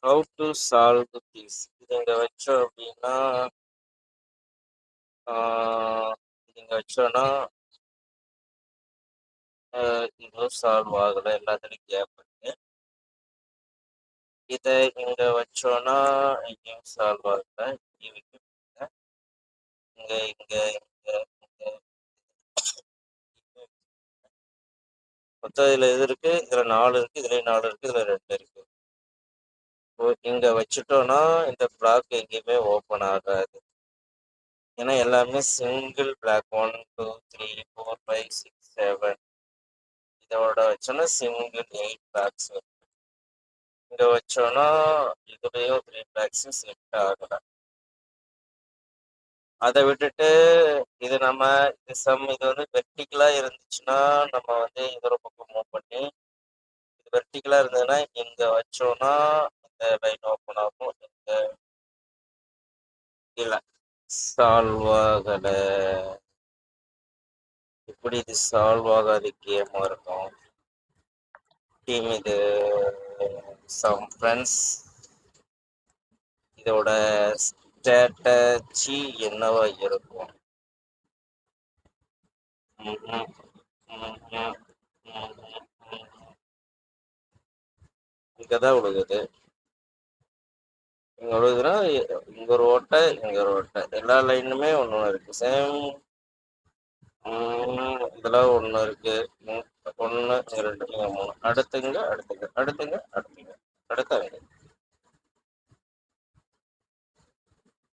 Have to solve this இது இங்க வச்சோம் அப்படின்னா இது இங்க வச்சோன்னா இதுவும் சால்வ் ஆகலை, எல்லாத்துலையும் கேப் இருக்கு. இதை இங்க வச்சோன்னா இங்கேயும் சால்வ் ஆகலை, இங்கே வைக்க முடியல. இங்க இங்க இங்க இங்க மொத்தம் இதுல இது இருக்கு, இதுல 4 இருக்கு, இதுல 4 இருக்கு, இதுல 2 இருக்கு. இங்க வச்சுட்டோம்னா இந்த பிளாக் எங்கேயுமே ஓப்பன் ஆகாது. ஏன்னா எல்லாமே சிங்கிள் பிளாக் 1 2 3 4 5 6 7 இதோட வச்சோன்னா சிங்கிள் 8 பிளாக்ஸ் இருக்கு. இங்க வச்சோன்னா இதுலயும் 3 பிளாக்ஸும் செட் ஆகல. அதை விட்டுட்டு இது நம்ம இது வந்து வெர்டிகலா இருந்துச்சுன்னா நம்ம வந்து இதோட பக்கம் மூவ் பண்ணி, இது வெர்டிகலா இருந்ததுன்னா இங்க வச்சோம்னா இந்த லைன் ஓப்பன் ஆகும். இந்த இல்ல சால்வ் ஆகல. இப்படி இது சால்வ் ஆகாத கேமா இருக்கும் டீம். இது சம் ஃப்ரெண்ட்ஸ், இதோட ஸ்ட்ராட்டஜி என்னவா இருக்கும்? இங்கதான் விழுகுது. இங்க விழுகுதுன்னா இங்க ஒரு ஓட்டை, இங்க ஒரு ஓட்டை, எல்லா லைனுமே ஒண்ணு இருக்கு. சேம் இதெல்லாம் ஒண்ணு இருக்கு. 1 2 3 அடுத்துங்க அடுத்துங்க அடுத்துங்க அடுத்துங்க அடுத்தவங்க